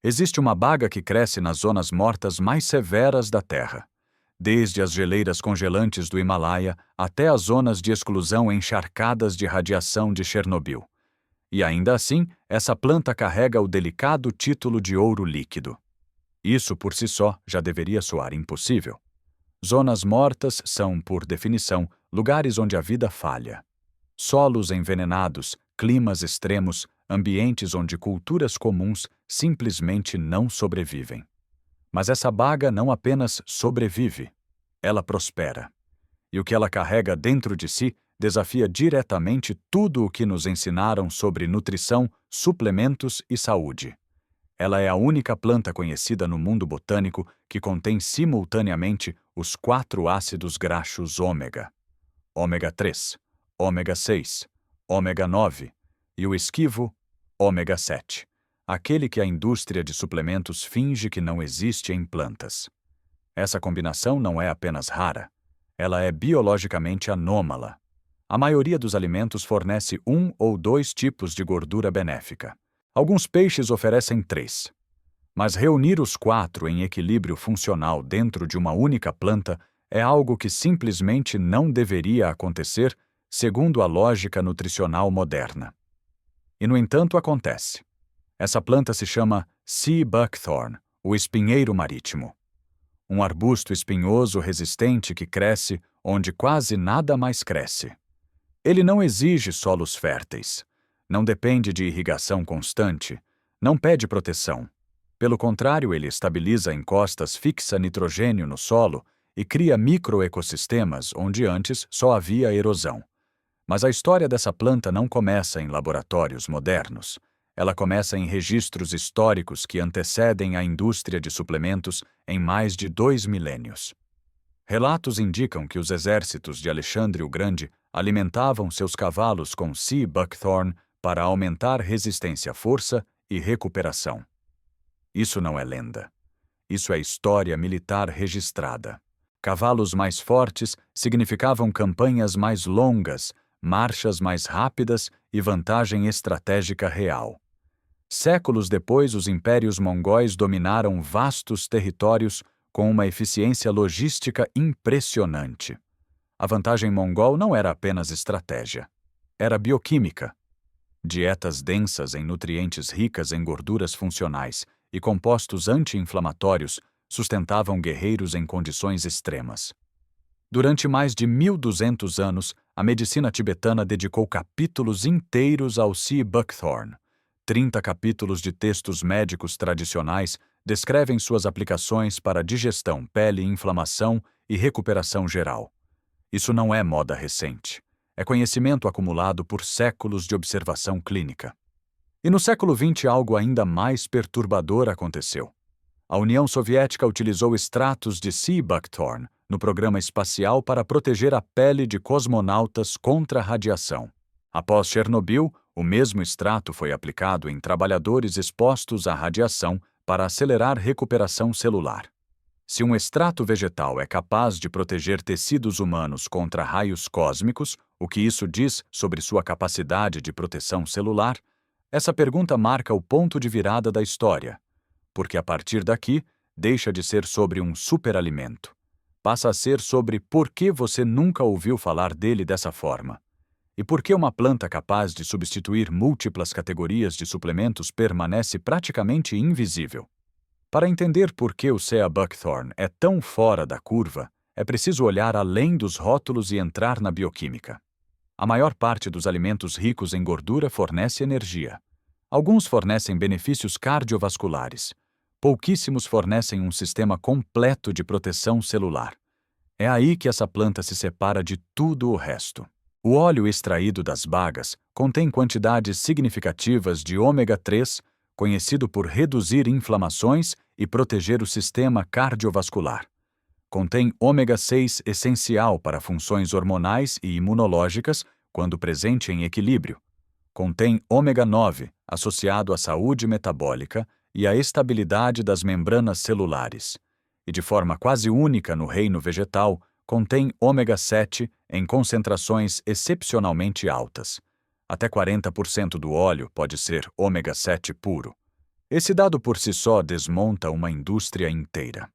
Existe uma baga que cresce nas zonas mortas mais severas da Terra, desde as geleiras congelantes do Himalaia até as zonas de exclusão encharcadas de radiação de Chernobyl. E ainda assim, essa planta carrega o delicado título de ouro líquido. Isso por si só já deveria soar impossível. Zonas mortas são, por definição, lugares onde a vida falha. Solos envenenados, climas extremos, ambientes onde culturas comuns simplesmente não sobrevivem. Mas essa baga não apenas sobrevive, ela prospera. E o que ela carrega dentro de si desafia diretamente tudo o que nos ensinaram sobre nutrição, suplementos e saúde. Ela é a única planta conhecida no mundo botânico que contém simultaneamente os 4 ácidos graxos ômega: ômega 3, ômega 6, ômega 9 e o esquivo ômega 7, aquele que a indústria de suplementos finge que não existe em plantas. Essa combinação não é apenas rara, ela é biologicamente anômala. A maioria dos alimentos fornece 1 ou 2 tipos de gordura benéfica. Alguns peixes oferecem 3. Mas reunir os 4 em equilíbrio funcional dentro de uma única planta é algo que simplesmente não deveria acontecer segundo a lógica nutricional moderna. E, no entanto, acontece. Essa planta se chama Sea Buckthorn, o espinheiro marítimo. Um arbusto espinhoso resistente que cresce onde quase nada mais cresce. Ele não exige solos férteis, não depende de irrigação constante, não pede proteção. Pelo contrário, ele estabiliza encostas, fixa nitrogênio no solo e cria microecossistemas onde antes só havia erosão. Mas a história dessa planta não começa em laboratórios modernos. Ela começa em registros históricos que antecedem a indústria de suplementos em mais de 2 milênios. Relatos indicam que os exércitos de Alexandre o Grande alimentavam seus cavalos com Sea Buckthorn para aumentar resistência à força e recuperação. Isso não é lenda. Isso é história militar registrada. Cavalos mais fortes significavam campanhas mais longas, marchas mais rápidas e vantagem estratégica real. Séculos depois, os impérios mongóis dominaram vastos territórios com uma eficiência logística impressionante. A vantagem mongol não era apenas estratégia, era bioquímica. Dietas densas em nutrientes ricas em gorduras funcionais e compostos anti-inflamatórios sustentavam guerreiros em condições extremas. Durante mais de 1.200 anos, a medicina tibetana dedicou capítulos inteiros ao Sea Buckthorn. 30 capítulos de textos médicos tradicionais descrevem suas aplicações para digestão, pele, inflamação e recuperação geral. Isso não é moda recente. É conhecimento acumulado por séculos de observação clínica. E no século XX algo ainda mais perturbador aconteceu. A União Soviética utilizou extratos de Sea Buckthorn no programa espacial para proteger a pele de cosmonautas contra a radiação. Após Chernobyl, o mesmo extrato foi aplicado em trabalhadores expostos à radiação para acelerar recuperação celular. Se um extrato vegetal é capaz de proteger tecidos humanos contra raios cósmicos, o que isso diz sobre sua capacidade de proteção celular? Essa pergunta marca o ponto de virada da história, porque a partir daqui deixa de ser sobre um superalimento. Passa a ser sobre por que você nunca ouviu falar dele dessa forma. E por que uma planta capaz de substituir múltiplas categorias de suplementos permanece praticamente invisível. Para entender por que o Sea Buckthorn é tão fora da curva, é preciso olhar além dos rótulos e entrar na bioquímica. A maior parte dos alimentos ricos em gordura fornece energia. Alguns fornecem benefícios cardiovasculares. Pouquíssimos fornecem um sistema completo de proteção celular. É aí que essa planta se separa de tudo o resto. O óleo extraído das bagas contém quantidades significativas de ômega 3, conhecido por reduzir inflamações e proteger o sistema cardiovascular. Contém ômega 6 essencial para funções hormonais e imunológicas quando presente em equilíbrio. Contém ômega 9, associado à saúde metabólica e à estabilidade das membranas celulares. E de forma quase única no reino vegetal, contém ômega 7 em concentrações excepcionalmente altas. Até 40% do óleo pode ser ômega 7 puro. Esse dado por si só desmonta uma indústria inteira.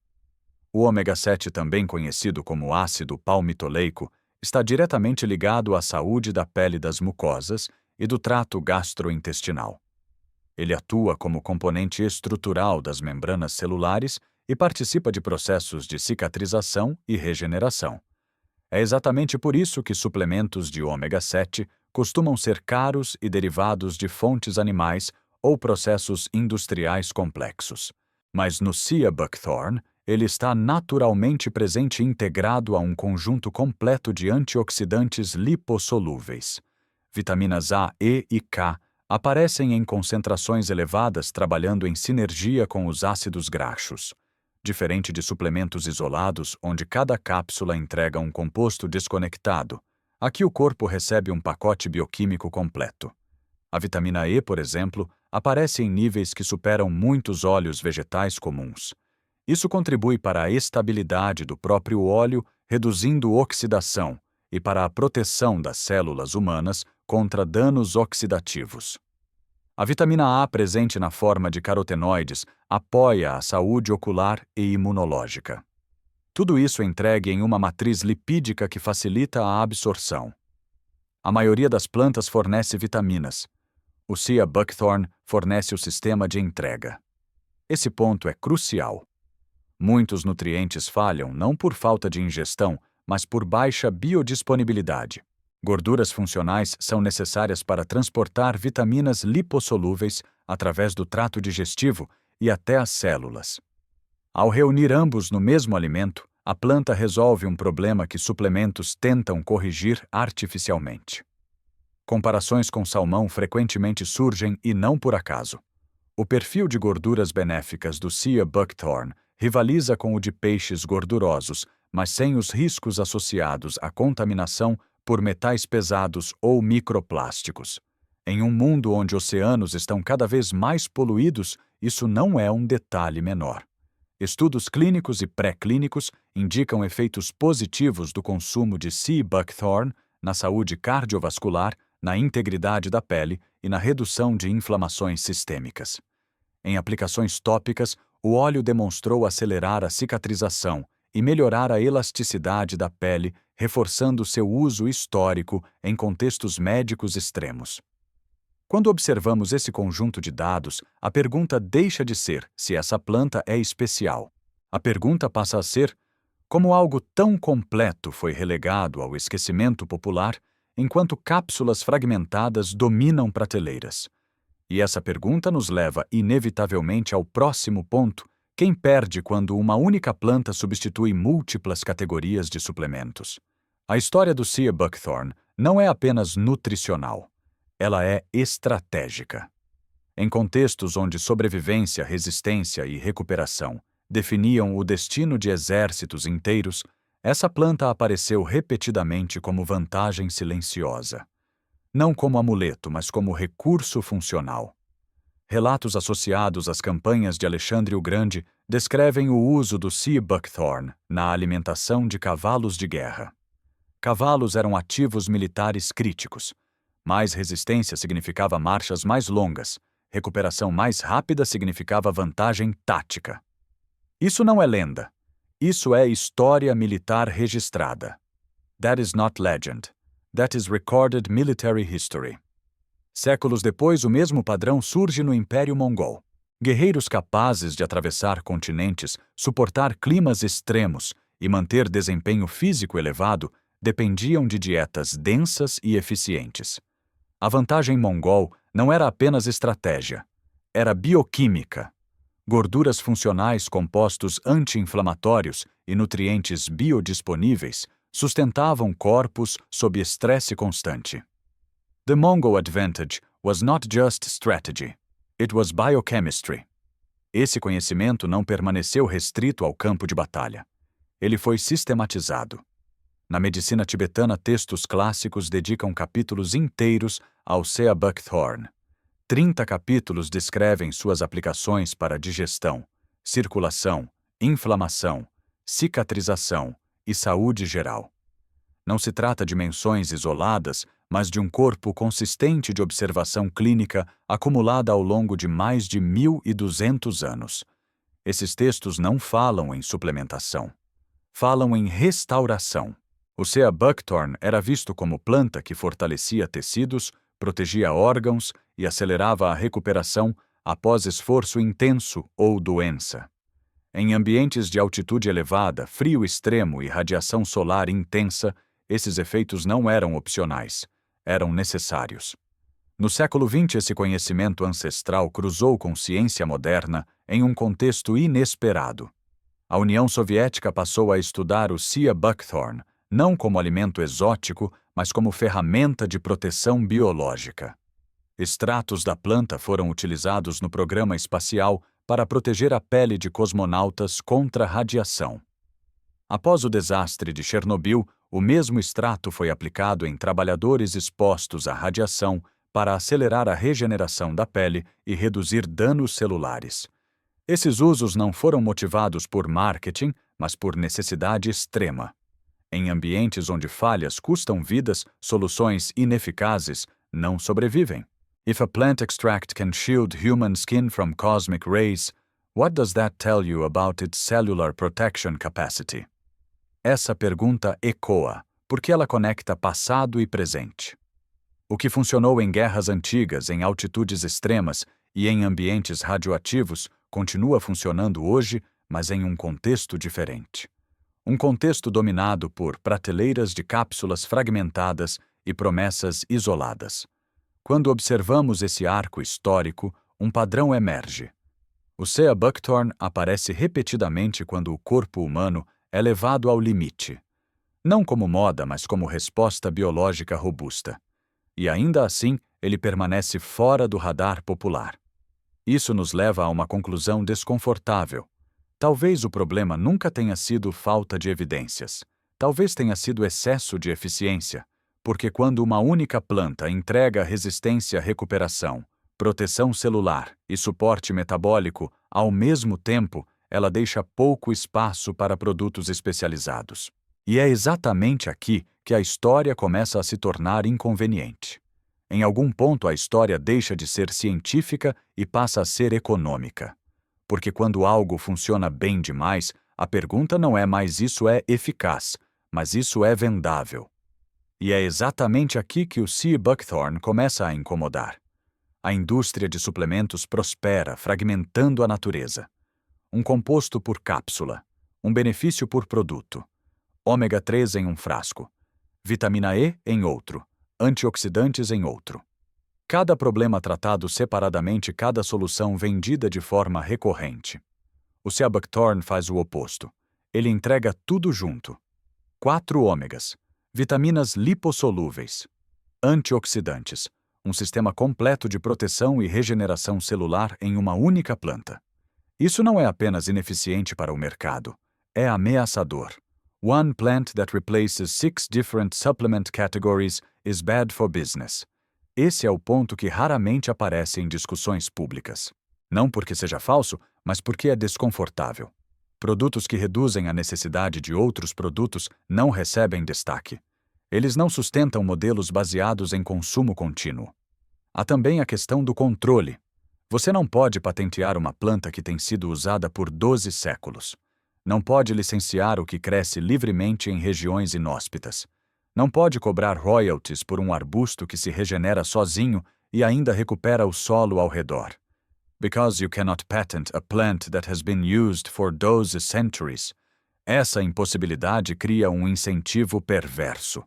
O ômega 7, também conhecido como ácido palmitoleico, está diretamente ligado à saúde da pele das mucosas e do trato gastrointestinal. Ele atua como componente estrutural das membranas celulares e participa de processos de cicatrização e regeneração. É exatamente por isso que suplementos de ômega 7 costumam ser caros e derivados de fontes animais ou processos industriais complexos. Mas no Shea Buckthorn, ele está naturalmente presente e integrado a um conjunto completo de antioxidantes lipossolúveis. Vitaminas A, E e K aparecem em concentrações elevadas trabalhando em sinergia com os ácidos graxos. Diferente de suplementos isolados, onde cada cápsula entrega um composto desconectado, aqui o corpo recebe um pacote bioquímico completo. A vitamina E, por exemplo, aparece em níveis que superam muitos óleos vegetais comuns. Isso contribui para a estabilidade do próprio óleo, reduzindo oxidação, e para a proteção das células humanas contra danos oxidativos. A vitamina A, presente na forma de carotenoides, apoia a saúde ocular e imunológica. Tudo isso é entregue em uma matriz lipídica que facilita a absorção. A maioria das plantas fornece vitaminas. O Shea Buckthorn fornece o sistema de entrega. Esse ponto é crucial. Muitos nutrientes falham não por falta de ingestão, mas por baixa biodisponibilidade. Gorduras funcionais são necessárias para transportar vitaminas lipossolúveis através do trato digestivo e até as células. Ao reunir ambos no mesmo alimento, a planta resolve um problema que suplementos tentam corrigir artificialmente. Comparações com salmão frequentemente surgem e não por acaso. O perfil de gorduras benéficas do Shea Buckthorn rivaliza com o de peixes gordurosos, mas sem os riscos associados à contaminação por metais pesados ou microplásticos. Em um mundo onde oceanos estão cada vez mais poluídos, isso não é um detalhe menor. Estudos clínicos e pré-clínicos indicam efeitos positivos do consumo de Shea Buckthorn na saúde cardiovascular, na integridade da pele e na redução de inflamações sistêmicas. Em aplicações tópicas, o óleo demonstrou acelerar a cicatrização e melhorar a elasticidade da pele, reforçando seu uso histórico em contextos médicos extremos. Quando observamos esse conjunto de dados, a pergunta deixa de ser se essa planta é especial. A pergunta passa a ser como algo tão completo foi relegado ao esquecimento popular, enquanto cápsulas fragmentadas dominam prateleiras. E essa pergunta nos leva inevitavelmente ao próximo ponto: quem perde quando uma única planta substitui múltiplas categorias de suplementos? A história do Shea Buckthorn não é apenas nutricional. Ela é estratégica. Em contextos onde sobrevivência, resistência e recuperação definiam o destino de exércitos inteiros, essa planta apareceu repetidamente como vantagem silenciosa. Não como amuleto, mas como recurso funcional. Relatos associados às campanhas de Alexandre o Grande descrevem o uso do Shea Buckthorn na alimentação de cavalos de guerra. Cavalos eram ativos militares críticos. Mais resistência significava marchas mais longas. Recuperação mais rápida significava vantagem tática. Isso não é lenda. Isso é história militar registrada. That is not legend. That is recorded military history. Séculos depois, o mesmo padrão surge no Império Mongol. Guerreiros capazes de atravessar continentes, suportar climas extremos e manter desempenho físico elevado dependiam de dietas densas e eficientes. A vantagem mongol não era apenas estratégia, era bioquímica. Gorduras funcionais, compostos anti-inflamatórios e nutrientes biodisponíveis sustentavam corpos sob estresse constante. The Mongol advantage was not just strategy, it was biochemistry. Esse conhecimento não permaneceu restrito ao campo de batalha. Ele foi sistematizado. Na medicina tibetana, textos clássicos dedicam capítulos inteiros ao Shea Buckthorn. 30 capítulos descrevem suas aplicações para digestão, circulação, inflamação, cicatrização e saúde geral. Não se trata de menções isoladas, mas de um corpo consistente de observação clínica acumulada ao longo de mais de 1.200 anos. Esses textos não falam em suplementação. Falam em restauração. O Sea Buckthorn era visto como planta que fortalecia tecidos, protegia órgãos e acelerava a recuperação após esforço intenso ou doença. Em ambientes de altitude elevada, frio extremo e radiação solar intensa, esses efeitos não eram opcionais, eram necessários. No século XX, esse conhecimento ancestral cruzou com ciência moderna em um contexto inesperado. A União Soviética passou a estudar o Sea Buckthorn, não como alimento exótico, mas como ferramenta de proteção biológica. Extratos da planta foram utilizados no programa espacial para proteger a pele de cosmonautas contra radiação. Após o desastre de Chernobyl, o mesmo extrato foi aplicado em trabalhadores expostos à radiação para acelerar a regeneração da pele e reduzir danos celulares. Esses usos não foram motivados por marketing, mas por necessidade extrema. Em ambientes onde falhas custam vidas, soluções ineficazes não sobrevivem. If a plant extract can shield human skin from cosmic rays, what does that tell you about its cellular protection capacity? Essa pergunta ecoa, porque ela conecta passado e presente. O que funcionou em guerras antigas, em altitudes extremas e em ambientes radioativos continua funcionando hoje, mas em um contexto diferente. Um contexto dominado por prateleiras de cápsulas fragmentadas e promessas isoladas. Quando observamos esse arco histórico, um padrão emerge. O Sea Buckthorn aparece repetidamente quando o corpo humano é levado ao limite. Não como moda, mas como resposta biológica robusta. E ainda assim, ele permanece fora do radar popular. Isso nos leva a uma conclusão desconfortável. Talvez o problema nunca tenha sido falta de evidências. Talvez tenha sido excesso de eficiência, porque quando uma única planta entrega resistência à recuperação, proteção celular e suporte metabólico ao mesmo tempo, ela deixa pouco espaço para produtos especializados. E é exatamente aqui que a história começa a se tornar inconveniente. Em algum ponto, a história deixa de ser científica e passa a ser econômica. Porque quando algo funciona bem demais, a pergunta não é mais isso é eficaz, mas isso é vendável. E é exatamente aqui que o Sea Buckthorn começa a incomodar. A indústria de suplementos prospera, fragmentando a natureza. Um composto por cápsula, um benefício por produto. Ômega 3 em um frasco, vitamina E em outro, antioxidantes em outro. Cada problema tratado separadamente, cada solução vendida de forma recorrente. O Sea Buckthorn faz o oposto. Ele entrega tudo junto. 4 ômegas, vitaminas lipossolúveis, antioxidantes, um sistema completo de proteção e regeneração celular em uma única planta. Isso não é apenas ineficiente para o mercado, é ameaçador. One plant that replaces 6 different supplement categories is bad for business. Esse é o ponto que raramente aparece em discussões públicas. Não porque seja falso, mas porque é desconfortável. Produtos que reduzem a necessidade de outros produtos não recebem destaque. Eles não sustentam modelos baseados em consumo contínuo. Há também a questão do controle. Você não pode patentear uma planta que tem sido usada por 12 séculos. Não pode licenciar o que cresce livremente em regiões inóspitas. Não pode cobrar royalties por um arbusto que se regenera sozinho e ainda recupera o solo ao redor. Because you cannot patent a plant that has been used for 12 centuries. Essa impossibilidade cria um incentivo perverso.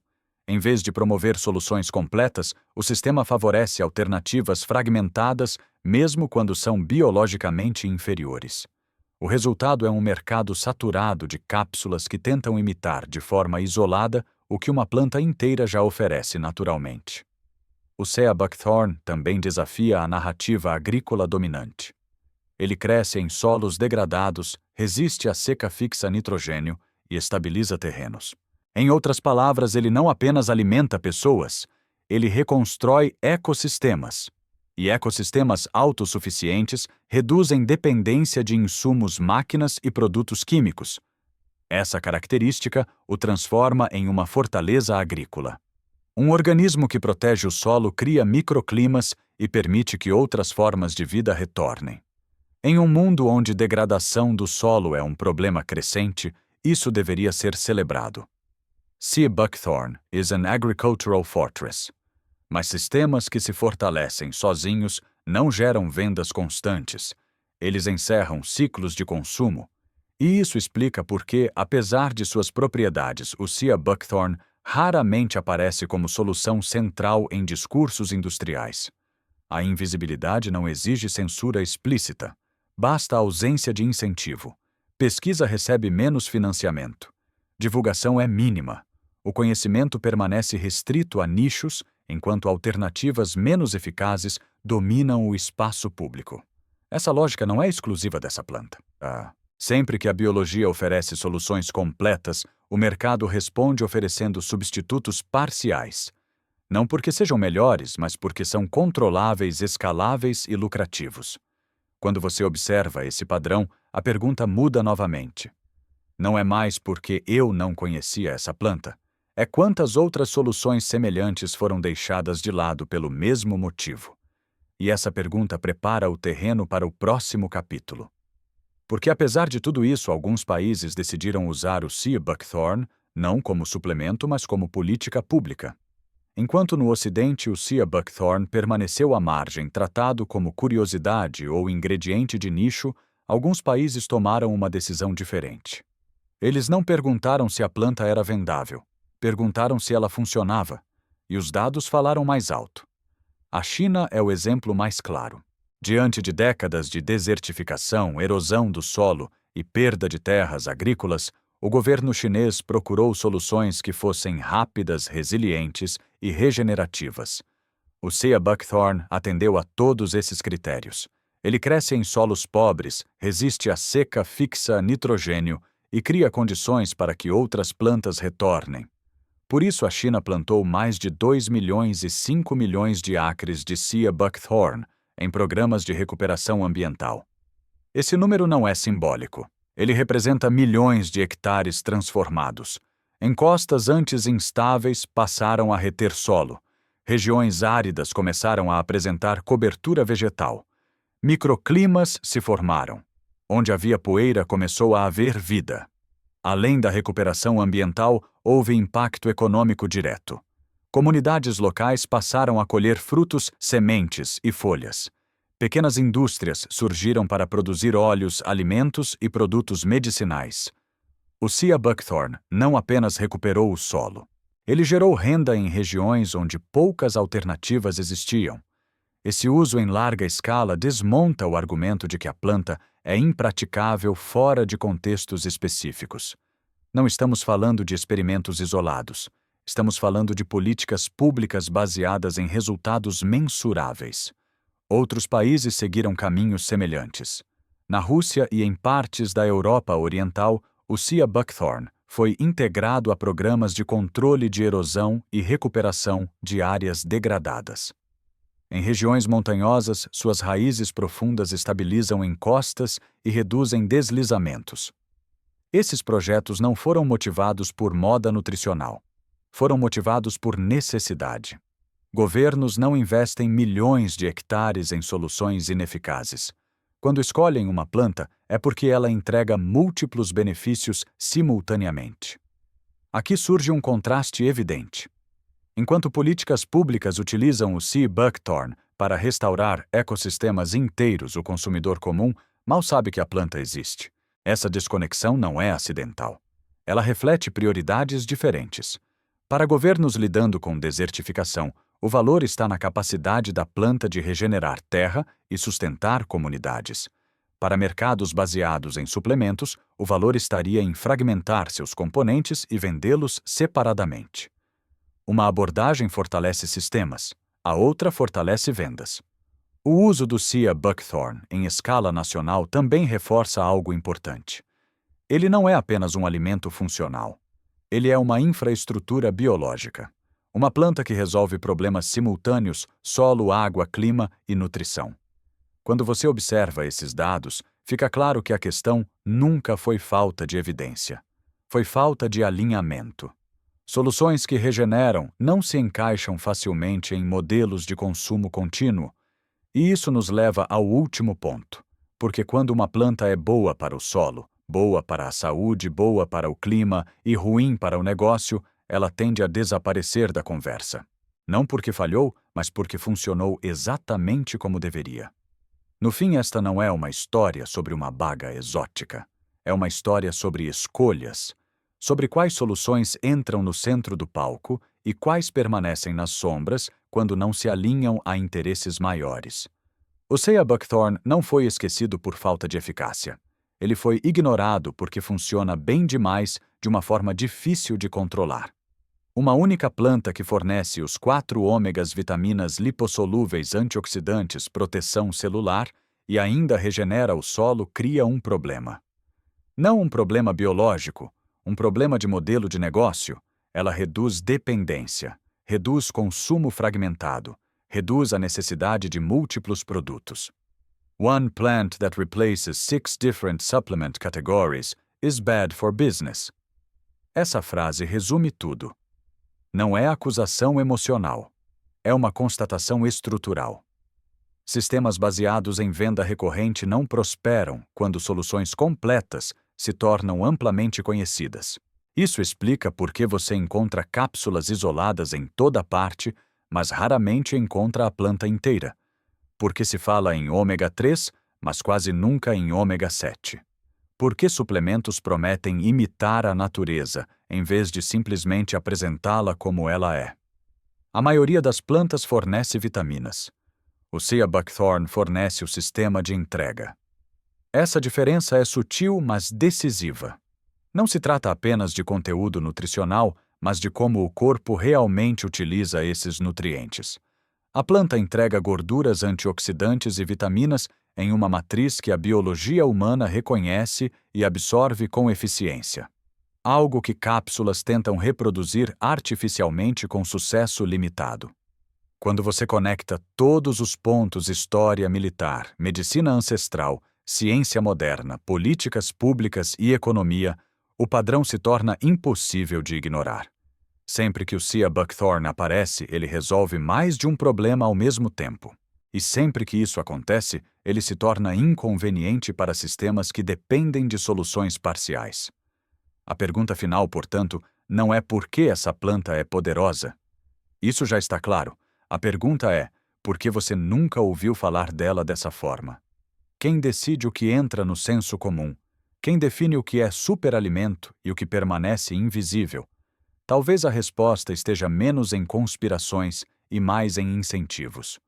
Em vez de promover soluções completas, o sistema favorece alternativas fragmentadas, mesmo quando são biologicamente inferiores. O resultado é um mercado saturado de cápsulas que tentam imitar de forma isolada o que uma planta inteira já oferece naturalmente. O Sea Buckthorn também desafia a narrativa agrícola dominante. Ele cresce em solos degradados, resiste à seca fixa nitrogênio e estabiliza terrenos. Em outras palavras, ele não apenas alimenta pessoas, ele reconstrói ecossistemas. E ecossistemas autossuficientes reduzem dependência de insumos, máquinas e produtos químicos. Essa característica o transforma em uma fortaleza agrícola. Um organismo que protege o solo cria microclimas e permite que outras formas de vida retornem. Em um mundo onde degradação do solo é um problema crescente, isso deveria ser celebrado. Sea Buckthorn is an agricultural fortress. Mas sistemas que se fortalecem sozinhos não geram vendas constantes. Eles encerram ciclos de consumo. E isso explica por que, apesar de suas propriedades, o Sea Buckthorn raramente aparece como solução central em discursos industriais. A invisibilidade não exige censura explícita. Basta a ausência de incentivo. Pesquisa recebe menos financiamento. Divulgação é mínima. O conhecimento permanece restrito a nichos, enquanto alternativas menos eficazes dominam o espaço público. Essa lógica não é exclusiva dessa planta. Sempre que a biologia oferece soluções completas, o mercado responde oferecendo substitutos parciais. Não porque sejam melhores, mas porque são controláveis, escaláveis e lucrativos. Quando você observa esse padrão, a pergunta muda novamente. Não é mais porque eu não conhecia essa planta. É quantas outras soluções semelhantes foram deixadas de lado pelo mesmo motivo. E essa pergunta prepara o terreno para o próximo capítulo. Porque apesar de tudo isso, alguns países decidiram usar o Sea Buckthorn não como suplemento, mas como política pública. Enquanto no Ocidente o Sea Buckthorn permaneceu à margem, tratado como curiosidade ou ingrediente de nicho, alguns países tomaram uma decisão diferente. Eles não perguntaram se a planta era vendável, perguntaram se ela funcionava, e os dados falaram mais alto. A China é o exemplo mais claro. Diante de décadas de desertificação, erosão do solo e perda de terras agrícolas, o governo chinês procurou soluções que fossem rápidas, resilientes e regenerativas. O Sea Buckthorn atendeu a todos esses critérios. Ele cresce em solos pobres, resiste à seca, fixa nitrogênio e cria condições para que outras plantas retornem. Por isso a China plantou mais de 2 milhões e 5 milhões de acres de Sea Buckthorn em programas de recuperação ambiental. Esse número não é simbólico. Ele representa milhões de hectares transformados. Encostas antes instáveis passaram a reter solo. Regiões áridas começaram a apresentar cobertura vegetal. Microclimas se formaram. Onde havia poeira começou a haver vida. Além da recuperação ambiental, houve impacto econômico direto. Comunidades locais passaram a colher frutos, sementes e folhas. Pequenas indústrias surgiram para produzir óleos, alimentos e produtos medicinais. O Sea Buckthorn não apenas recuperou o solo. Ele gerou renda em regiões onde poucas alternativas existiam. Esse uso em larga escala desmonta o argumento de que a planta é impraticável fora de contextos específicos. Não estamos falando de experimentos isolados. Estamos falando de políticas públicas baseadas em resultados mensuráveis. Outros países seguiram caminhos semelhantes. Na Rússia e em partes da Europa Oriental, o Sea Buckthorn foi integrado a programas de controle de erosão e recuperação de áreas degradadas. Em regiões montanhosas, suas raízes profundas estabilizam encostas e reduzem deslizamentos. Esses projetos não foram motivados por moda nutricional. Foram motivados por necessidade. Governos não investem milhões de hectares em soluções ineficazes. Quando escolhem uma planta, é porque ela entrega múltiplos benefícios simultaneamente. Aqui surge um contraste evidente. Enquanto políticas públicas utilizam o Sea Buckthorn para restaurar ecossistemas inteiros, o consumidor comum mal sabe que a planta existe. Essa desconexão não é acidental. Ela reflete prioridades diferentes. Para governos lidando com desertificação, o valor está na capacidade da planta de regenerar terra e sustentar comunidades. Para mercados baseados em suplementos, o valor estaria em fragmentar seus componentes e vendê-los separadamente. Uma abordagem fortalece sistemas, a outra fortalece vendas. O uso do Sea Buckthorn em escala nacional também reforça algo importante. Ele não é apenas um alimento funcional. Ele é uma infraestrutura biológica. Uma planta que resolve problemas simultâneos: solo, água, clima e nutrição. Quando você observa esses dados, fica claro que a questão nunca foi falta de evidência. Foi falta de alinhamento. Soluções que regeneram não se encaixam facilmente em modelos de consumo contínuo. E isso nos leva ao último ponto. Porque quando uma planta é boa para o solo, boa para a saúde, boa para o clima e ruim para o negócio, ela tende a desaparecer da conversa. Não porque falhou, mas porque funcionou exatamente como deveria. No fim, esta não é uma história sobre uma baga exótica. É uma história sobre escolhas, sobre quais soluções entram no centro do palco e quais permanecem nas sombras quando não se alinham a interesses maiores. O Sea Buckthorn não foi esquecido por falta de eficácia. Ele foi ignorado porque funciona bem demais de uma forma difícil de controlar. Uma única planta que fornece os 4 ômegas vitaminas lipossolúveis antioxidantes proteção celular e ainda regenera o solo cria um problema. Não um problema biológico, um problema de modelo de negócio. Ela reduz dependência, reduz consumo fragmentado, reduz a necessidade de múltiplos produtos. One plant that replaces 6 different supplement categories is bad for business. Essa frase resume tudo. Não é acusação emocional. É uma constatação estrutural. Sistemas baseados em venda recorrente não prosperam quando soluções completas se tornam amplamente conhecidas. Isso explica por que você encontra cápsulas isoladas em toda parte, mas raramente encontra a planta inteira. Porque se fala em ômega 3, mas quase nunca em ômega 7. Por que suplementos prometem imitar a natureza, em vez de simplesmente apresentá-la como ela é? A maioria das plantas fornece vitaminas. O Sea Buckthorn fornece o sistema de entrega. Essa diferença é sutil, mas decisiva. Não se trata apenas de conteúdo nutricional, mas de como o corpo realmente utiliza esses nutrientes. A planta entrega gorduras antioxidantes e vitaminas em uma matriz que a biologia humana reconhece e absorve com eficiência. Algo que cápsulas tentam reproduzir artificialmente com sucesso limitado. Quando você conecta todos os pontos história militar, medicina ancestral, ciência moderna, políticas públicas e economia, o padrão se torna impossível de ignorar. Sempre que o Sea Buckthorn aparece, ele resolve mais de um problema ao mesmo tempo. E sempre que isso acontece, ele se torna inconveniente para sistemas que dependem de soluções parciais. A pergunta final, portanto, não é por que essa planta é poderosa. Isso já está claro. A pergunta é, por que você nunca ouviu falar dela dessa forma? Quem decide o que entra no senso comum? Quem define o que é superalimento e o que permanece invisível? Talvez a resposta esteja menos em conspirações e mais em incentivos.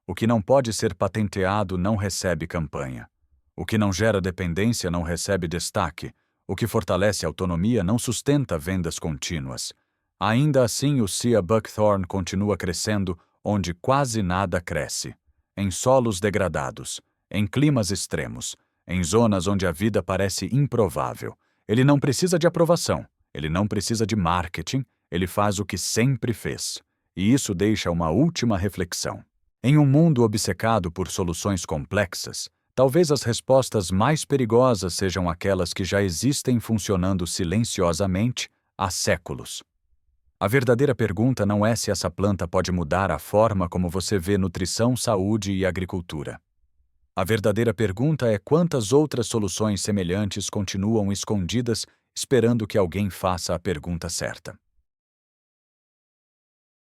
O que não pode ser patenteado não recebe campanha. O que não gera dependência não recebe destaque. O que fortalece a autonomia não sustenta vendas contínuas. Ainda assim, o Sea Buckthorn continua crescendo onde quase nada cresce. Em solos degradados, em climas extremos, em zonas onde a vida parece improvável. Ele não precisa de aprovação. Ele não precisa de marketing, ele faz o que sempre fez. E isso deixa uma última reflexão. Em um mundo obcecado por soluções complexas, talvez as respostas mais perigosas sejam aquelas que já existem funcionando silenciosamente há séculos. A verdadeira pergunta não é se essa planta pode mudar a forma como você vê nutrição, saúde e agricultura. A verdadeira pergunta é quantas outras soluções semelhantes continuam escondidas esperando que alguém faça a pergunta certa.